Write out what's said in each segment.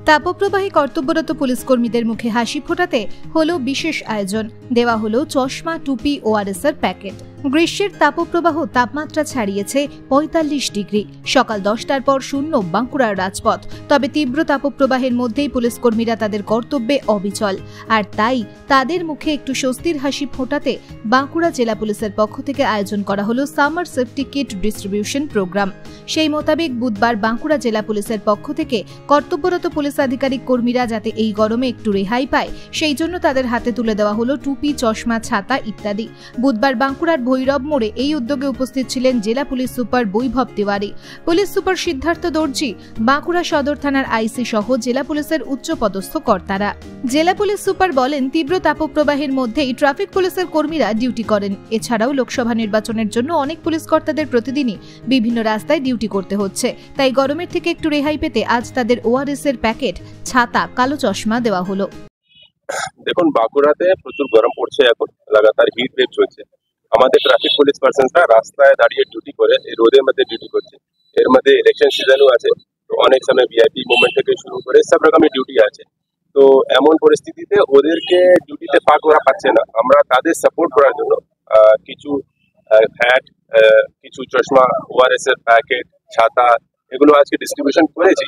তাপপ্রবাহী কর্তব্যরত পুলিশ কর্মীদের মুখে হাসি ফোটাতে হলো বিশেষ আয়োজন। দেওয়া হলো চশমা, টুপি, ওআরএস এর প্যাকেট। গ্রীষ্মের তাপপ্রবাহ তাপমাত্রা ছাড়িয়েছে ৪৫ ডিগ্রি। সকাল ১০টার পর শূন্য বাঁকুড়ার রাজপথ। তবে তীব্র তাপপ্রবাহের মধ্যেই পুলিশ কর্মীরা তাদের কর্তব্যে অবিচল। আর তাই তাদের মুখে একটু স্বস্তির হাসি ফোটাতে বাঁকুড়া জেলা পুলিশের পক্ষ থেকে আয়োজন করা হলো summer safety kit distribution programme. সেই মোতাবেক বুধবার বাঁকুড়া জেলা পুলিশের পক্ষ থেকে কর্তব্যরত পুলিশ আধিকারিক কর্মীরা যাতে এই গরমে একটু রেহাই পায়, সেই জন্য তাদের হাতে তুলে দেওয়া হলো টুপি, চশমা, ছাতা ইত্যাদি। বুধবার বাঁকুড়ার ভৈরব মোড়ে এই উদ্যোগে উপস্থিত ছিলেন জেলা পুলিশ সুপার বৈভব তিওয়ারি, পুলিশ সুপার সিদ্ধার্থ দর্জি, বাঁকুড়া সদর থানার আইসি সহ জেলা পুলিশের উচ্চপদস্থ কর্তারা। জেলা পুলিশ সুপার বলেন, তীব্র তাপপ্রবাহের মধ্যেই ট্রাফিক পুলিশের কর্মীরা ডিউটি করেন। এছাড়াও লোকসভা নির্বাচনের জন্য অনেক পুলিশ কর্তাদের প্রতিদিনই বিভিন্ন রাস্তায় ডিউটি করতে হচ্ছে। তাই গরমের থেকে একটু রেহাই পেতে আজ তাদের ওআরএস এর প্যাকেট, ছাতা, কালো চশমা দেওয়া হলো। দেখুন, বাঁকুড়াতে প্রচুর গরম পড়ছে, এখন লাগাতার হিট ওয়েভ চলছে। আমাদের ট্রাফিক পুলিশ পার্সনরা রাস্তায় দাঁড়িয়ে ডিউটি করে, এই রোদের মধ্যে ডিউটি করছে। এর মধ্যে ইলেকশন সিজনও আছে, তো অনেক সময় ভিআইপি মুভমেন্ট থেকে শুরু করে সব রকমের ডিউটি আছে। তো এমন পরিস্থিতিতে ওদেরকে ডিউটিতে পাক করা পাচ্ছে না। আমরা তাদের সাপোর্ট করার জন্য কিছু হ্যাট, কিছু চশমা, ওআরএস এর প্যাকেট, ছাতা এগুলো আজকে ডিস্ট্রিবিউশন করেছি।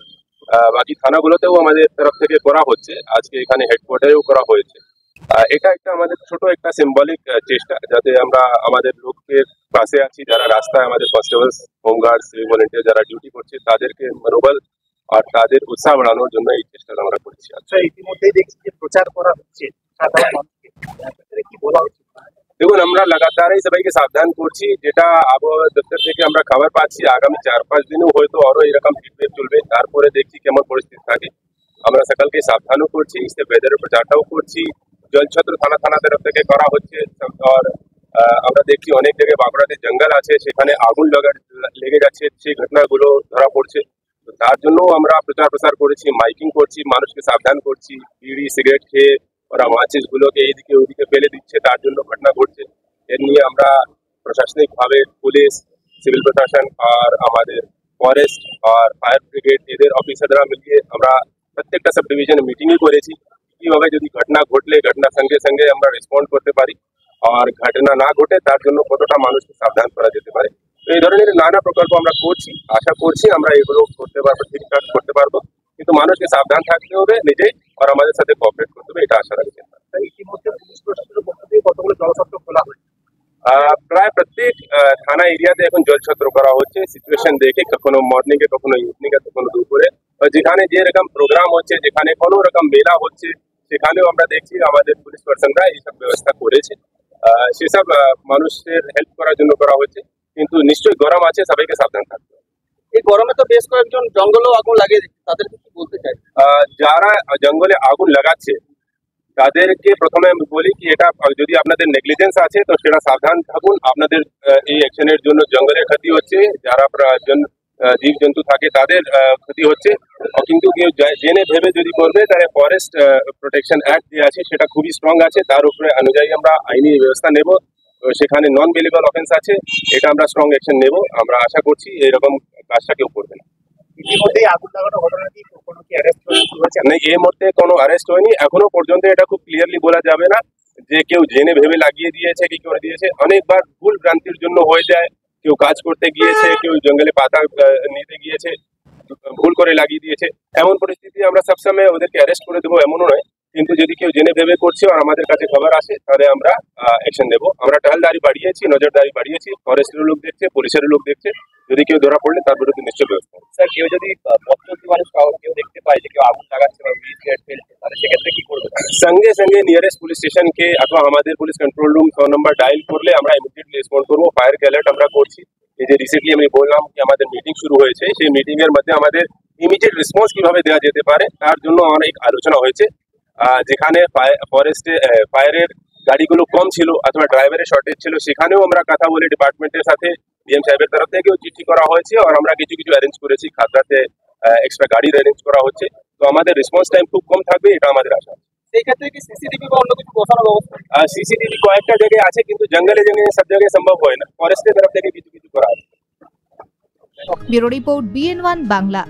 বাকি থানাগুলোতেও আমাদের তরফ থেকে করা হচ্ছে, আজকে এখানে হেডকোয়ার্টারেও করা হয়েছে। এটা একটা আমাদের ছোট একটা সিম্বলিক চেষ্টা, যাতে আমরা আমাদের লোকের পাশে আছি, যারা রাস্তায় আমাদের কনস্টেবলস, হোমগার্ড, সিভিক ভলেন্টিয়ার যারা ডিউটি করছে তাদেরকে মনোবল আর তাদের উৎসাহ বাড়ানোর জন্য এই চেষ্টাটা আমরা করছি। আচ্ছা, ইতিমধ্যেই দেখছি যে প্রচার করা হচ্ছে, কি বলা হচ্ছে? দেখুন, আমরা লাগাতারই সবাইকে সাবধান করছি। যেটা আবহাওয়া দপ্তর থেকে আমরা খবর পাচ্ছি, আগামী ৪-৫ দিনও হয়তো আরো এরকম হিট ওয়েভ চলবে। তারপরে দেখছি কেমন পরিস্থিতি থাকে। আমরা সকালকে সাবধানও করছি, ওয়েদারের প্রচারটাও করছি। জলছত্র থানা তরফ থেকে করা হচ্ছে। আর আমরা দেখছি অনেক জায়গায় বাঁকুড়াতে জঙ্গল আছে, সেখানে আগুন লেগে যাচ্ছে, সেই ঘটনাগুলো ধরা পড়ছে। তো তার জন্য আমরা প্রচার করেছি, মাইকিং করছি, মানুষকে সাবধান করছি। বিড়ি সিগারেট খেয়ে ওরা মাচিস গুলোকে এইদিকে ওইদিকে ফেলে দিচ্ছে, তার জন্য ঘটনা ঘটছে। এর নিয়ে আমরা প্রশাসনিকভাবে পুলিশ, সিভিল প্রশাসন আর আমাদের ফরেস্ট আর ফায়ার ব্রিগেড এদের অফিসাররা মিলিয়ে আমরা প্রত্যেকটা সাব ডিভিশনে মিটিংই করেছি। কিভাবে যদি ঘটনা ঘটলে ঘটনার সঙ্গে সঙ্গে আমরা রেসপন্ড করতে পারি, আর ঘটনা না ঘটে তার জন্য কতটা মানুষকে সাবধান করা যেতে পারে। তো এই ধরনের নানা প্রকল্প আমরা করছি। আশা করছি আমরা এগুলো করতে পারবো, ঠিকঠাক করতে পারবো। কিন্তু মানুষকে সাবধান থাকতে হবে নিজেই, আর আমাদের সাথে কোঅপারেট করতে হবে, এটা আশা রাখছি। ইতিমধ্যে পুলিশ প্রশাসনের পক্ষ থেকে কতগুলো জলছত্র খোলা হয়েছে? প্রায় প্রত্যেক থানা এরিয়াতে এখন জলছত্র করা হচ্ছে, সিচুয়েশন দেখে, কখনো মর্নিং এ, কখনো ইভিনিং এ, কখনো দুপুরে। যেখানে যে রকম প্রোগ্রাম হচ্ছে, যেখানে কোনো রকম মেলা হচ্ছে, সেখানেও আমরা দেখছি আমাদের পুলিশ পার্সনরা এইসব ব্যবস্থা করেছে। সেসব মানুষের হেল্প করার জন্য করা হচ্ছে। কিন্তু নিশ্চয়ই গরম আছে, সবাইকে সাবধান থাকতে হবে। এই গরমে তো বেশ কয়েকজন জঙ্গলেও আগুন লাগিয়ে দিচ্ছে, তাদেরকে কি বলতে চাই? যারা জঙ্গলে আগুন লাগাচ্ছে তাদেরকে প্রথমে আমি বলি কি, এটা যদি আপনাদের নেগলিজেন্স আছে তো সেটা সাবধান থাকুন। আপনাদের এই অ্যাকশনের জন্য জঙ্গলের ক্ষতি হচ্ছে, যারা জীব জন্তু থাকে তাদের ক্ষতি হচ্ছে। কিন্তু কেউ জেনে ভেবে যদি করবে, তাহলে ফরেস্ট প্রোটেকশন অ্যাক্ট যে আছে সেটা খুবই স্ট্রং আছে, তার উপরে অনুযায়ী আমরা আইনি ব্যবস্থা নেব। সেখানে নন বেলেবল অফেন্স আছে, এটা আমরা স্ট্রং অ্যাকশন নেব। আমরা আশা করছি এরকম কাজটা কেউ করবে না। ইতিমধ্যেই আগুন লাগানো ঘটনা কি কোনো কি অ্যারেস্ট হয়েছে? না, এই মুহূর্তে কোনো অ্যারেস্ট হয়নি এখনো পর্যন্ত। এটা খুব ক্লিয়ারলি বলা যাবে না যে কেউ জেনে ভেবে লাগিয়ে দিয়েছে কি করে দিয়েছে। অনেকবার ভুল ভ্রান্তির জন্য হয়ে যায়, কেউ কাজ করতে গিয়েছে, কেউ জঙ্গলে পাতা নিতে গিয়েছে, ভুল করে লাগিয়ে দিয়েছে। এমন পরিস্থিতি আমরা সবসময় ওদেরকে অ্যারেস্ট করে দেবো এমনও নয়। কিন্তু যদি কেউ জেনে ভেবে করছে আর আমাদের কাছে খবর আসে, তাহলে আমরা অ্যাকশন নেব। আমরা টহলদারি বাড়িয়েছি, নজরদারি বাড়িয়েছি, ফরেস্টের লোক দেখছে, পুলিশের লোক দেখছে। যদি কেউ ধরা পড়লে তার বিরুদ্ধে নিশ্চয় ব্যবস্থা। স্যার, কেউ যদি মানুষ কেউ দেখতে পায় যে কেউ আগুন লাগাচ্ছে বা ফেলছে, তাহলে সেক্ষেত্রে কি করবে? সঙ্গে নিয়ারেস্ট পুলিশ স্টেশনকে অথবা আমাদের পুলিশ কন্ট্রোল রুম 100 নম্বর ডায়াল করলে আমরা ইমিডিয়েটলি রেসপন্ড করবো। ফায়ার অ্যালার্ট আমরা করছি। এই যে রিসেন্টলি আমি বললাম কি আমাদের মিটিং শুরু হয়েছে, সেই মিটিং এর মধ্যে আমাদের ইমিডিয়েট রেসপন্স কিভাবে দেওয়া যেতে পারে তার জন্য অনেক আলোচনা হয়েছে। যেখানে ফরেস্টে ফায়ারের গাড়িগুলো কম ছিল অথবা ড্রাইভারের শর্টেজ ছিল, সেখানেও আমরা কথা বলে ডিপার্টমেন্টের সাথে ডিএম সাহেবের তরফ থেকেও চিঠি করা হয়েছে, আর আমরা কিছু অ্যারেঞ্জ করেছি। খাতড়াতে এক্সট্রা গাড়ির অ্যারেঞ্জ করা হচ্ছে। তো আমাদের রেসপন্স টাইম খুব কম থাকবে, এটা আমাদের আশা। সেই ক্ষেত্রে কি সিসিটিভি বা অন্য কিছু বসানোর ব্যবস্থা? সিসিটিভি কয়েকটা জায়গায় আছে, কিন্তু জঙ্গলে সব জায়গায় সম্ভব হয় না। ফরেস্টের তরফ থেকে কিছু করা আছে। Bureau report, BN1 Bangla.